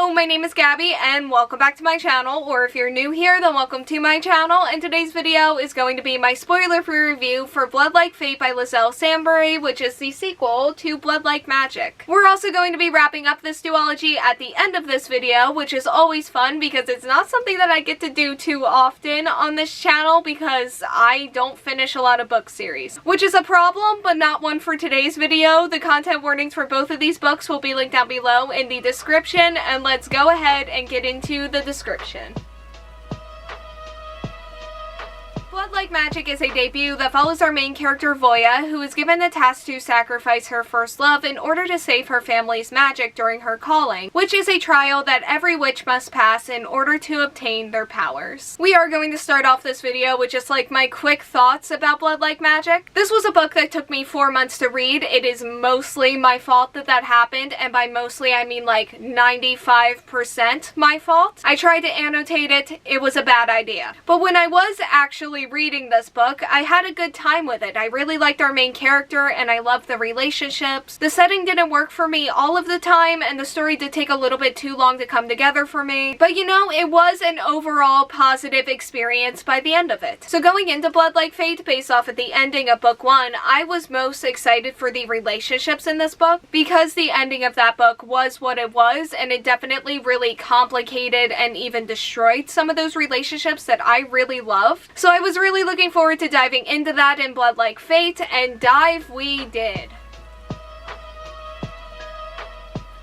Hello, my name is Gabby and welcome back to my channel, or if you're new here then welcome to my channel, and today's video is going to be my spoiler-free review for Blood Like Fate by Liselle Sambury, which is the sequel to Blood Like Magic. We're also going to be wrapping up this duology at the end of this video, which is always fun because it's not something that I get to do too often on this channel because I don't finish a lot of book series, which is a problem but not one for today's video. The content warnings for both of these books will be linked down below in the description, and let's go ahead and get into the description. Blood Like Magic is a debut that follows our main character Voya, who is given the task to sacrifice her first love in order to save her family's magic during her calling, which is a trial that every witch must pass in order to obtain their powers. We are going to start off this video with just like my quick thoughts about Blood Like Magic. This was a book that took me 4 months to read. It is mostly my fault that that happened, and by mostly I mean like 95% my fault. I tried to annotate it. It was a bad idea. But when I was actually reading this book, I had a good time with it. I really liked our main character and I loved the relationships. The setting didn't work for me all of the time and the story did take a little bit too long to come together for me. But you know, it was an overall positive experience by the end of it. So going into Blood Like Fate, based off of the ending of book 1, I was most excited for the relationships in this book because the ending of that book was what it was, and it definitely really complicated and even destroyed some of those relationships that I really loved. So I was really looking forward to diving into that in Blood Like Fate, and dive we did.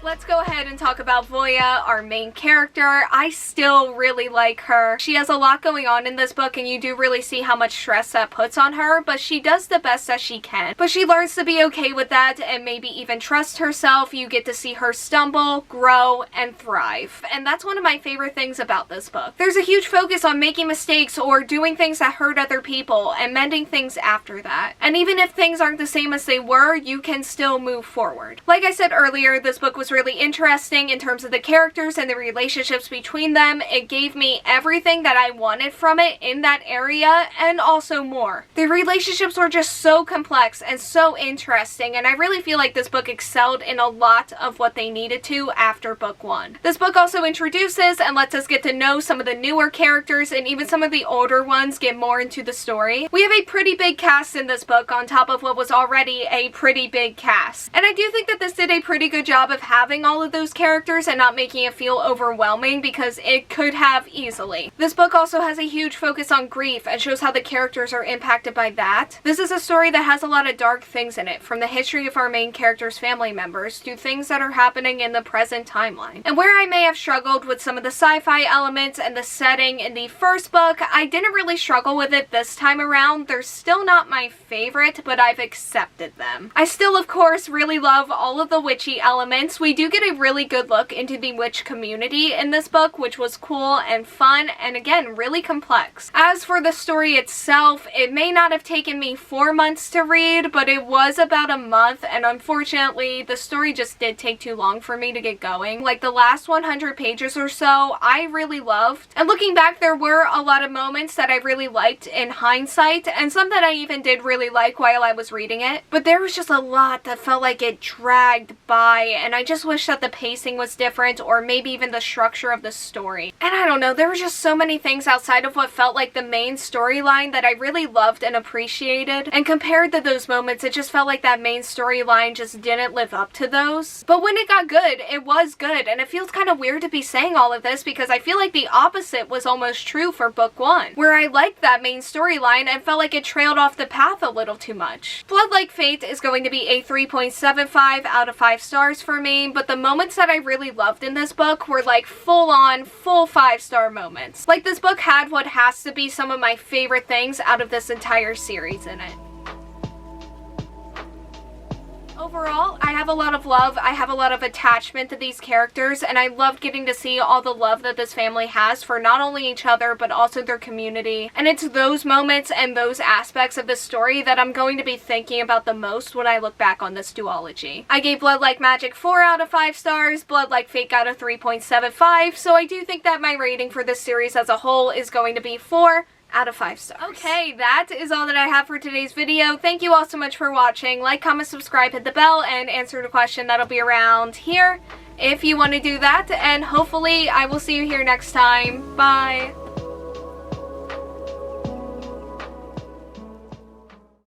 Let's go ahead and talk about Voya, our main character. I still really like her. She has a lot going on in this book and you do really see how much stress that puts on her, but she does the best that she can. But she learns to be okay with that and maybe even trust herself. You get to see her stumble, grow, and thrive. And that's one of my favorite things about this book. There's a huge focus on making mistakes or doing things that hurt other people and mending things after that. And even if things aren't the same as they were, you can still move forward. Like I said earlier, this book was really interesting in terms of the characters and the relationships between them. It gave me everything that I wanted from it in that area and also more. The relationships were just so complex and so interesting, and I really feel like this book excelled in a lot of what they needed to after book 1. This book also introduces and lets us get to know some of the newer characters, and even some of the older ones get more into the story. We have a pretty big cast in this book on top of what was already a pretty big cast, and I do think that this did a pretty good job of having all of those characters and not making it feel overwhelming, because it could have easily. This book also has a huge focus on grief and shows how the characters are impacted by that. This is a story that has a lot of dark things in it, from the history of our main character's family members to things that are happening in the present timeline. And where I may have struggled with some of the sci-fi elements and the setting in the first book, I didn't really struggle with it this time around. They're still not my favorite, but I've accepted them. I still, of course, really love all of the witchy elements. We do get a really good look into the witch community in this book, which was cool and fun and again really complex. As for the story itself, it may not have taken me 4 months to read, but it was about a month, and unfortunately the story just did take too long for me to get going. Like the last 100 pages or so I really loved, and looking back there were a lot of moments that I really liked in hindsight and some that I even did really like while I was reading it, but there was just a lot that felt like it dragged by, and I just wish that the pacing was different, or maybe even the structure of the story. And I don't know, there were just so many things outside of what felt like the main storyline that I really loved and appreciated, and compared to those moments it just felt like that main storyline just didn't live up to those. But when it got good, it was good, and it feels kind of weird to be saying all of this because I feel like the opposite was almost true for book 1, where I liked that main storyline and felt like it trailed off the path a little too much. Blood Like Fate is going to be a 3.75 out of 5 stars for me, but the moments that I really loved in this book were like full-on, full 5-star moments. Like this book had what has to be some of my favorite things out of this entire series in it. Overall, I have a lot of love, I have a lot of attachment to these characters, and I loved getting to see all the love that this family has for not only each other, but also their community. And it's those moments and those aspects of the story that I'm going to be thinking about the most when I look back on this duology. I gave Blood Like Magic 4 out of 5 stars, Blood Like Fate got a 3.75, so I do think that my rating for this series as a whole is going to be 4 out of 5 stars. Okay, that is all that I have for today's video. Thank you all so much for watching. Like, comment, subscribe, hit the bell, and answer the question that'll be around here if you want to do that. And hopefully I will see you here next time. Bye.